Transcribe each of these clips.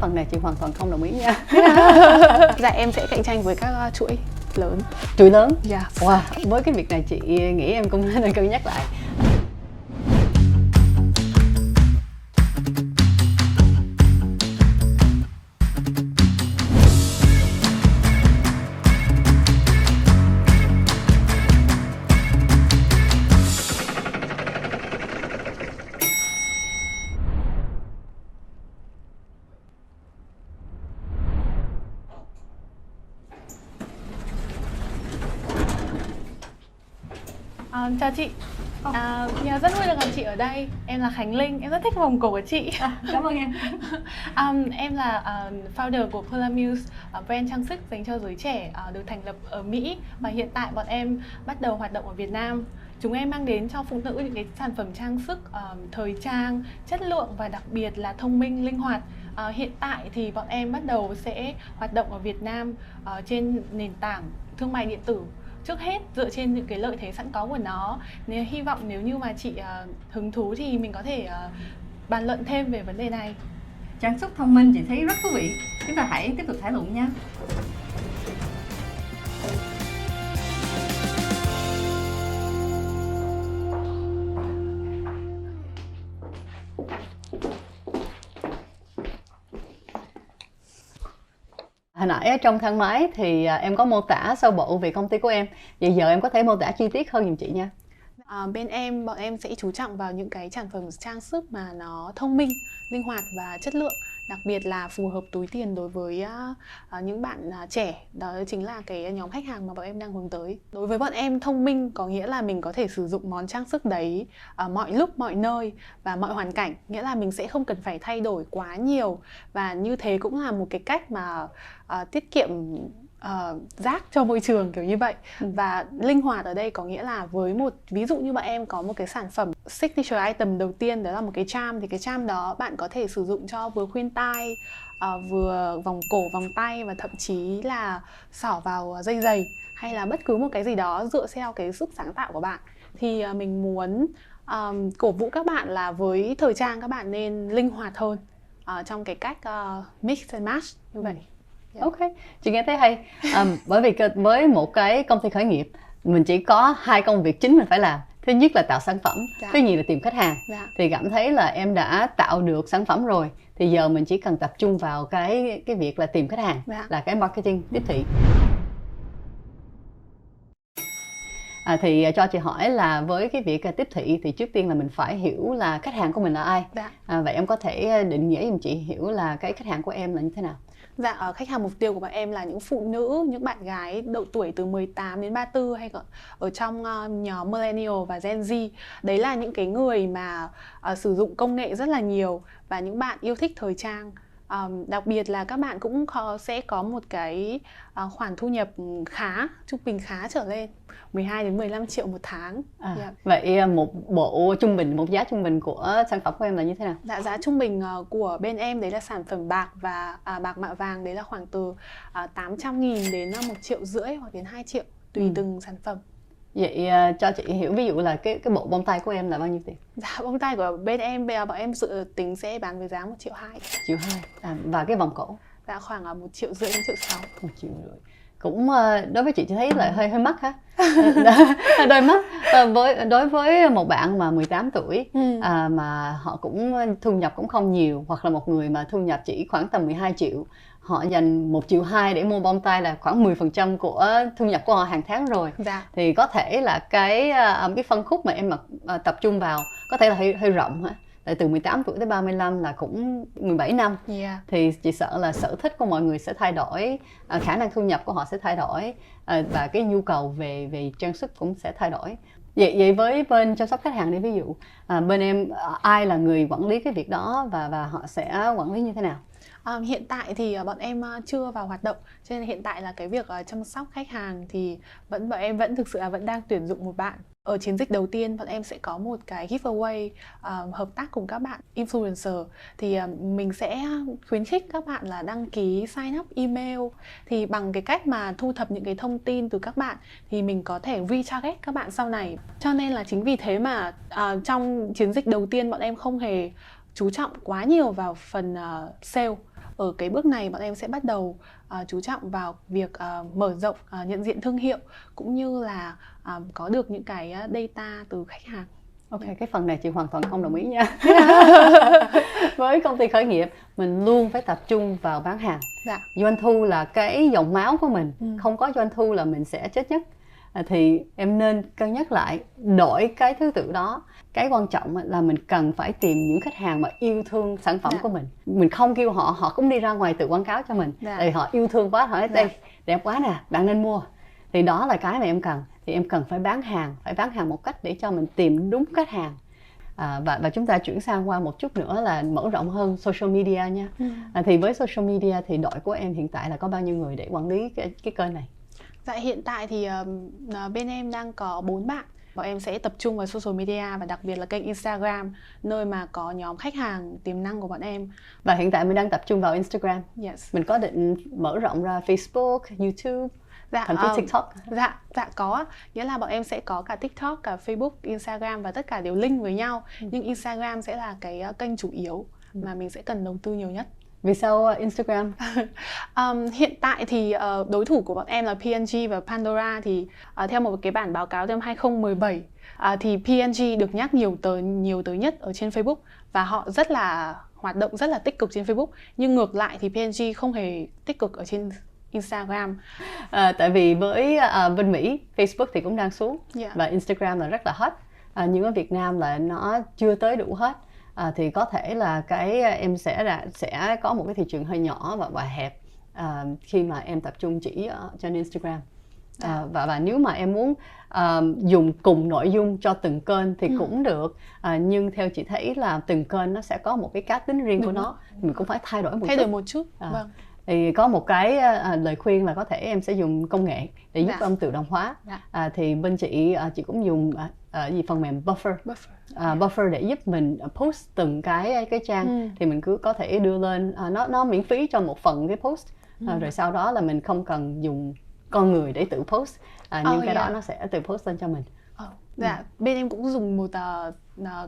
phần này chị hoàn toàn không đồng ý nha. Dạ em sẽ cạnh tranh với các chuỗi lớn. Chuỗi lớn. Dạ. Wow, với cái việc này chị nghĩ em cũng nên cân nhắc lại. Chào chị. Rất vui được gặp chị ở đây. Em là Khánh Linh, em rất thích vòng cổ của chị. Cảm ơn em. Em là founder của Polamuse, brand trang sức dành cho giới trẻ được thành lập ở Mỹ. Và hiện tại bọn em bắt đầu hoạt động ở Việt Nam. Chúng em mang đến cho phụ nữ những cái sản phẩm trang sức thời trang, chất lượng và đặc biệt là thông minh, linh hoạt. Hiện tại thì bọn em bắt đầu sẽ hoạt động ở Việt Nam trên nền tảng thương mại điện tử. Trước hết dựa trên những cái lợi thế sẵn có của nó. Nên hy vọng nếu như mà chị hứng thú thì mình có thể bàn luận thêm về vấn đề này. Trang sức thông minh chị thấy rất thú vị. Chúng ta hãy tiếp tục thảo luận nha. Hồi nãy ở trong thang máy thì em có mô tả sơ bộ về công ty của em. Vậy giờ em có thể mô tả chi tiết hơn giùm chị nha. Bên bọn em sẽ chú trọng vào những cái sản phẩm trang sức mà nó thông minh, linh hoạt và chất lượng. Đặc biệt là phù hợp túi tiền đối với những bạn trẻ. Đó chính là cái nhóm khách hàng mà bọn em đang hướng tới. Đối với bọn em, thông minh có nghĩa là mình có thể sử dụng món trang sức đấy mọi lúc, mọi nơi và mọi hoàn cảnh. Nghĩa là mình sẽ không cần phải thay đổi quá nhiều. Và như thế cũng là một cái cách mà tiết kiệm rác cho môi trường, kiểu như vậy. Và linh hoạt ở đây có nghĩa là với ví dụ như bọn em có một cái sản phẩm signature item đầu tiên, đó là một cái charm. Thì cái charm đó bạn có thể sử dụng cho vừa khuyên tai, vừa vòng cổ, vòng tay và thậm chí là xỏ vào dây giày, hay là bất cứ một cái gì đó dựa theo cái sức sáng tạo của bạn. Thì mình muốn cổ vũ các bạn là với thời trang các bạn nên linh hoạt hơn trong cái cách mix and match như vậy. Yeah. Ok, chị nghe thấy hay. Bởi vì với một cái công ty khởi nghiệp, mình chỉ có 2 công việc chính mình phải làm. Thứ nhất là tạo sản phẩm, thứ nhì là tìm khách hàng. Thì cảm thấy là em đã tạo được sản phẩm rồi, thì giờ mình chỉ cần tập trung vào cái việc là tìm khách hàng, là cái marketing, tiếp thị. Thì cho chị hỏi là với cái việc tiếp thị thì trước tiên là mình phải hiểu là khách hàng của mình là ai. Vậy em có thể định nghĩa giùm chị hiểu là cái khách hàng của em là như thế nào? Dạ, khách hàng mục tiêu của bọn em là những phụ nữ, những bạn gái độ tuổi từ 18 đến 34 hay ở trong nhóm Millennial và Gen Z. Đấy là những cái người mà sử dụng công nghệ rất là nhiều và những bạn yêu thích thời trang. Đặc biệt là các bạn cũng sẽ có một cái khoản thu nhập khá, trung bình khá trở lên, 12 đến 15 triệu một tháng. Vậy một giá trung bình của sản phẩm của em là như thế nào? Dạ, giá trung bình của bên em đấy là sản phẩm bạc và bạc mạ vàng, đấy là khoảng từ 800.000 đến 1,5 triệu hoặc đến 2 triệu tùy từng sản phẩm. Vậy cho chị hiểu ví dụ là cái bộ bông tai của em là bao nhiêu tiền? Dạ, bông tai của bên em bây giờ bọn em dự tính sẽ bán với giá 1,2 triệu. 1,2 triệu. Và cái vòng cổ? Dạ, khoảng 1,5 triệu đến 1,6 triệu. 1,5 triệu. Cũng đối với chị thấy là hơi mắc ha. Đôi mắt. Đối với một bạn mà 18 tuổi mà họ cũng thu nhập cũng không nhiều, hoặc là một người mà thu nhập chỉ khoảng tầm 12 triệu, họ dành 1,2 triệu để mua bông tai là khoảng 10% của thu nhập của họ hàng tháng rồi. Thì có thể là cái phân khúc mà em tập trung vào có thể là hơi rộng hả? Tại từ 18 tuổi tới 35 là cũng 17 năm. Thì chị sợ là sở thích của mọi người sẽ thay đổi, khả năng thu nhập của họ sẽ thay đổi, và cái nhu cầu về trang sức cũng sẽ thay đổi. Vậy với bên chăm sóc khách hàng đi, ví dụ bên em ai là người quản lý cái việc đó và họ sẽ quản lý như thế nào? Hiện tại thì bọn em chưa vào hoạt động, cho nên hiện tại là cái việc chăm sóc khách hàng thì bọn em vẫn thực sự là vẫn đang tuyển dụng một bạn. Ở chiến dịch đầu tiên bọn em sẽ có một cái giveaway hợp tác cùng các bạn influencer. Thì mình sẽ khuyến khích các bạn là đăng ký sign up email. Thì bằng cái cách mà thu thập những cái thông tin từ các bạn thì mình có thể retarget các bạn sau này. Cho nên là chính vì thế mà trong chiến dịch đầu tiên bọn em không hề chú trọng quá nhiều vào phần sale. ở cái bước này bọn em sẽ bắt đầu chú trọng vào việc mở rộng nhận diện thương hiệu, cũng như là có được những cái data từ khách hàng. Ok, cái phần này chị hoàn toàn không đồng ý nha. Với công ty khởi nghiệp, mình luôn phải tập trung vào bán hàng. Dạ. Doanh thu là cái dòng máu của mình, không có doanh thu là mình sẽ chết nhất. Thì em nên cân nhắc lại, đổi cái thứ tự đó. Cái quan trọng là mình cần phải tìm những khách hàng mà yêu thương sản phẩm của mình. Mình không kêu họ cũng đi ra ngoài tự quảng cáo cho mình. Tại họ yêu thương quá, họ nói đây đẹp quá nè, bạn nên mua. Thì đó là cái mà em cần. Thì em cần phải bán hàng một cách để cho mình tìm đúng khách hàng. Và chúng ta chuyển sang qua một chút nữa là mở rộng hơn social media nha. Thì với social media thì đội của em hiện tại là có bao nhiêu người để quản lý cái kênh này? Dạ, hiện tại thì bên em đang có 4 bạn. Bọn em sẽ tập trung vào social media và đặc biệt là kênh Instagram, nơi mà có nhóm khách hàng tiềm năng của bọn em. Và hiện tại mình đang tập trung vào Instagram. Yes. Mình có định mở rộng ra Facebook, YouTube, thậm chí TikTok. Dạ có. Nghĩa là bọn em sẽ có cả TikTok, cả Facebook, Instagram và tất cả đều link với nhau. Nhưng Instagram sẽ là cái kênh chủ yếu mà mình sẽ cần đầu tư nhiều nhất. Vì sao Instagram? Hiện tại thì đối thủ của bọn em là P&G và Pandora. Thì theo một cái bản báo cáo năm 2017 thì P&G được nhắc nhiều tới nhất ở trên Facebook, và họ hoạt động rất là tích cực trên Facebook. Nhưng ngược lại thì P&G không hề tích cực ở trên Instagram. Tại vì với bên Mỹ, Facebook thì cũng đang xuống, và Instagram là rất là hot. Nhưng ở Việt Nam là nó chưa tới đủ hết. Thì có thể là em sẽ có một cái thị trường hơi nhỏ và hẹp khi mà em tập trung chỉ trên Instagram. Và nếu mà em muốn dùng cùng nội dung cho từng kênh thì cũng được, nhưng theo chị thấy là từng kênh nó sẽ có một cái cá tính riêng của nó, mình cũng phải thay đổi một chút. Vâng. Thì có một cái lời khuyên là có thể em sẽ dùng công nghệ để giúp ông tự động hóa. Thì bên chị cũng dùng phần mềm Buffer để giúp mình post từng cái trang. Thì mình cứ có thể đưa lên, nó miễn phí cho một phần cái post, rồi sau đó là mình không cần dùng con người để tự post, nhưng cái đó nó sẽ tự post lên cho mình. Dạ, bên em cũng dùng một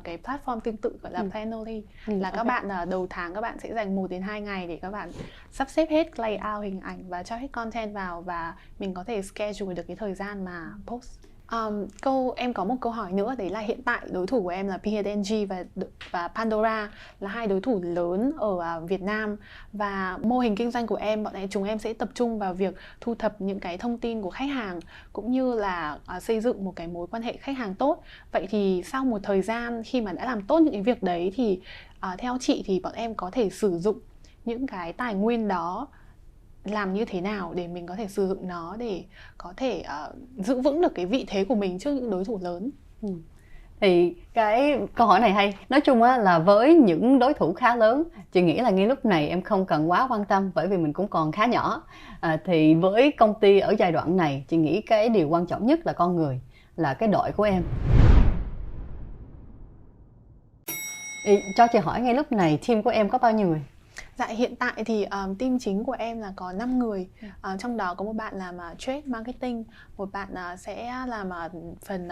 cái platform tương tự gọi là Planoly. Là các bạn đầu tháng các bạn sẽ dành 1 đến 2 ngày để các bạn sắp xếp hết layout hình ảnh và cho hết content vào, và mình có thể schedule được cái thời gian mà post. Em có một câu hỏi nữa, đấy là hiện tại đối thủ của em là P&G và Pandora là hai đối thủ lớn ở Việt Nam, và mô hình kinh doanh của chúng em sẽ tập trung vào việc thu thập những cái thông tin của khách hàng, cũng như là xây dựng một cái mối quan hệ khách hàng tốt. Vậy thì sau một thời gian khi mà đã làm tốt những cái việc đấy thì theo chị thì bọn em có thể sử dụng những cái tài nguyên đó làm như thế nào để mình có thể sử dụng nó để có thể giữ vững được cái vị thế của mình trước những đối thủ lớn? Thì cái câu hỏi này hay. Nói chung là với những đối thủ khá lớn, chị nghĩ là ngay lúc này em không cần quá quan tâm, bởi vì mình cũng còn khá nhỏ. Thì với công ty ở giai đoạn này, chị nghĩ cái điều quan trọng nhất là con người, là cái đội của em. Cho chị hỏi ngay lúc này team của em có bao nhiêu người? Dạ, hiện tại thì team chính của em là có 5 người. Trong đó có một bạn làm trade marketing, một bạn sẽ làm phần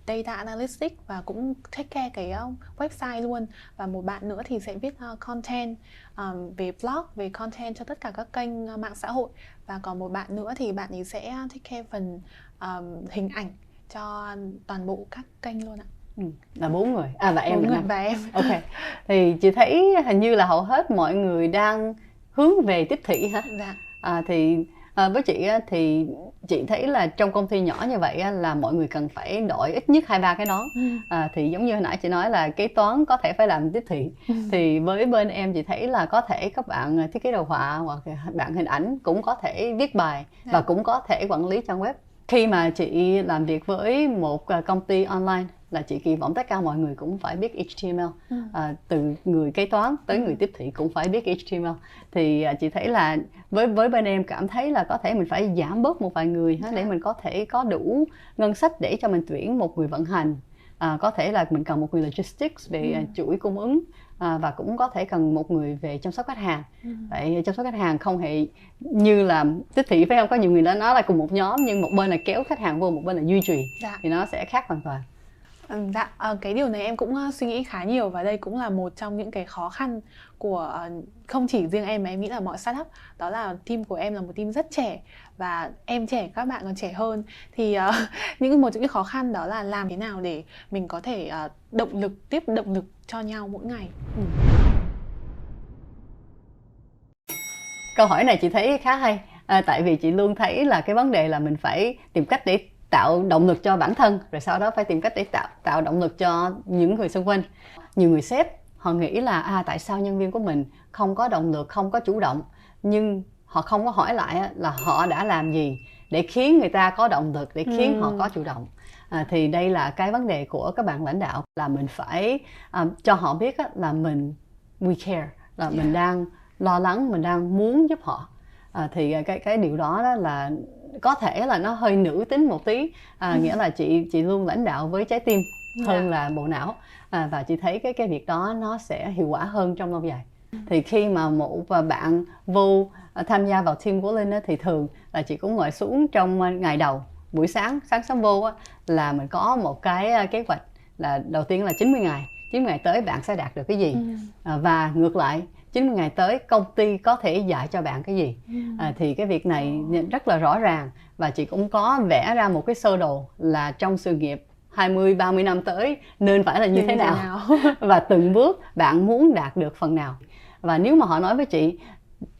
data analytics và cũng take care cái website luôn, và một bạn nữa thì sẽ viết content về blog, về content cho tất cả các kênh mạng xã hội, và còn một bạn nữa thì bạn ấy sẽ take care phần hình ảnh cho toàn bộ các kênh luôn ạ. Là 4 người. Và em là 5. Và em. Ok. Thì chị thấy hình như là hầu hết mọi người đang hướng về tiếp thị hả? Dạ. Thì với chị thì chị thấy là trong công ty nhỏ như vậy là mọi người cần phải đổi ít nhất 2-3 cái nón. Thì giống như hồi nãy chị nói là kế toán có thể phải làm tiếp thị. Thì với bên em chị thấy là có thể các bạn thiết kế đồ họa hoặc bạn hình ảnh cũng có thể viết bài và cũng có thể quản lý trang web. Khi mà chị làm việc với một công ty online là chị kỳ vọng tất cả mọi người cũng phải biết HTML, từ người kế toán tới người tiếp thị cũng phải biết HTML. Thì chị thấy là với bên em cảm thấy là có thể mình phải giảm bớt một vài người để mình có thể có đủ ngân sách để cho mình tuyển một người vận hành, có thể là mình cần một người logistics về chuỗi cung ứng, và cũng có thể cần một người về chăm sóc khách hàng. Tại chăm sóc khách hàng không hề như là tiếp thị, phải không? Có nhiều người đã nói là cùng một nhóm nhưng một bên là kéo khách hàng vô, một bên là duy trì, thì nó sẽ khác hoàn toàn. Dạ, cái điều này em cũng suy nghĩ khá nhiều, và đây cũng là một trong những cái khó khăn của không chỉ riêng em mà em nghĩ là mọi startup. Đó là team của em là một team rất trẻ, và em trẻ, các bạn còn trẻ hơn. Thì một trong những khó khăn đó là làm thế nào để mình có thể tiếp động lực cho nhau mỗi ngày. Câu hỏi này chị thấy khá hay, tại vì chị luôn thấy là cái vấn đề là mình phải tìm cách để tạo động lực cho bản thân, rồi sau đó phải tìm cách để tạo động lực cho những người xung quanh. Nhiều người sếp họ nghĩ là tại sao nhân viên của mình không có động lực, không có chủ động, nhưng họ không có hỏi lại là họ đã làm gì để khiến người ta có động lực, để khiến họ có chủ động. Thì đây là cái vấn đề của các bạn lãnh đạo, là mình phải cho họ biết là we care, là mình đang lo lắng, mình đang muốn giúp họ. Thì cái điều đó là có thể là nó hơi nữ tính một tí, nghĩa là chị luôn lãnh đạo với trái tim hơn là bộ não, và chị thấy cái việc đó nó sẽ hiệu quả hơn trong lâu dài. Thì khi mà một bạn vô tham gia vào team của Linh thì thường là chị cũng ngồi xuống trong ngày đầu, buổi sáng sớm vô là mình có một cái kế hoạch là đầu tiên là 90 ngày tới bạn sẽ đạt được cái gì, và ngược lại 90 ngày tới công ty có thể dạy cho bạn cái gì. Thì cái việc này rất là rõ ràng, và chị cũng có vẽ ra một cái sơ đồ là trong sự nghiệp 20-30 năm tới nên phải là như thế nào. Và từng bước bạn muốn đạt được phần nào. Và nếu mà họ nói với chị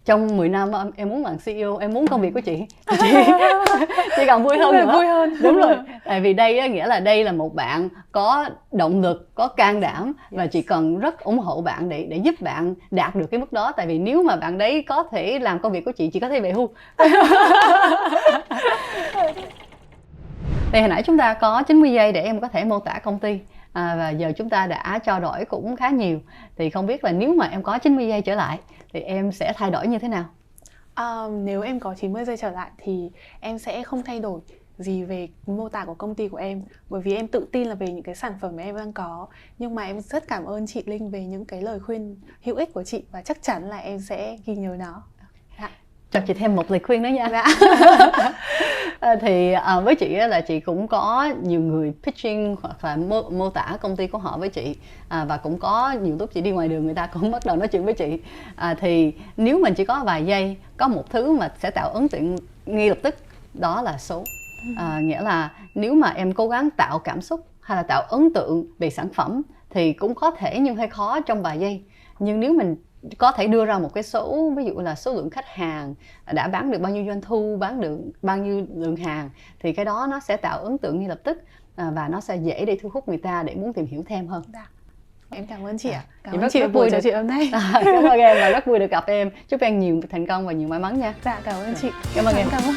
trong 10 năm em muốn làm CEO, em muốn công việc của chị còn vui hơn nữa. Vui hơn. Đúng rồi, tại vì đây nghĩa là đây là một bạn có động lực, có can đảm, và chị cần rất ủng hộ bạn để giúp bạn đạt được cái mức đó. Tại vì nếu mà bạn đấy có thể làm công việc của chị có thể về hưu. Thì hồi nãy chúng ta có 90 giây để em có thể mô tả công ty, và giờ chúng ta đã trao đổi cũng khá nhiều. Thì không biết là nếu mà em có 90 giây trở lại thì em sẽ thay đổi như thế nào? Nếu em có 90 giây trở lại thì em sẽ không thay đổi gì về mô tả của công ty của em, bởi vì em tự tin là về những cái sản phẩm mà em đang có. Nhưng mà em rất cảm ơn chị Linh về những cái lời khuyên hữu ích của chị, và chắc chắn là em sẽ ghi nhớ nó. Cho chị thêm một lời khuyên nữa nha. Thì với chị là chị cũng có nhiều người pitching hoặc là mô tả công ty của họ với chị, và cũng có nhiều lúc chị đi ngoài đường người ta cũng bắt đầu nói chuyện với chị. Thì nếu mình chỉ có vài giây, có một thứ mà sẽ tạo ấn tượng ngay lập tức, đó là số. Nghĩa là nếu mà em cố gắng tạo cảm xúc hay là tạo ấn tượng về sản phẩm thì cũng có thể nhưng hơi khó trong vài giây. Nhưng nếu mình có thể đưa ra một cái số, ví dụ là số lượng khách hàng, đã bán được bao nhiêu doanh thu, bán được bao nhiêu lượng hàng, thì cái đó nó sẽ tạo ấn tượng ngay lập tức, và nó sẽ dễ để thu hút người ta để muốn tìm hiểu thêm hơn. Em cảm ơn chị ạ. Cảm ơn chị đã buổi trò chuyện hôm nay. Cảm ơn em và rất vui được gặp em. Chúc em nhiều thành công và nhiều may mắn nha. Dạ, cảm ơn chị. Cảm ơn em. Cảm ơn.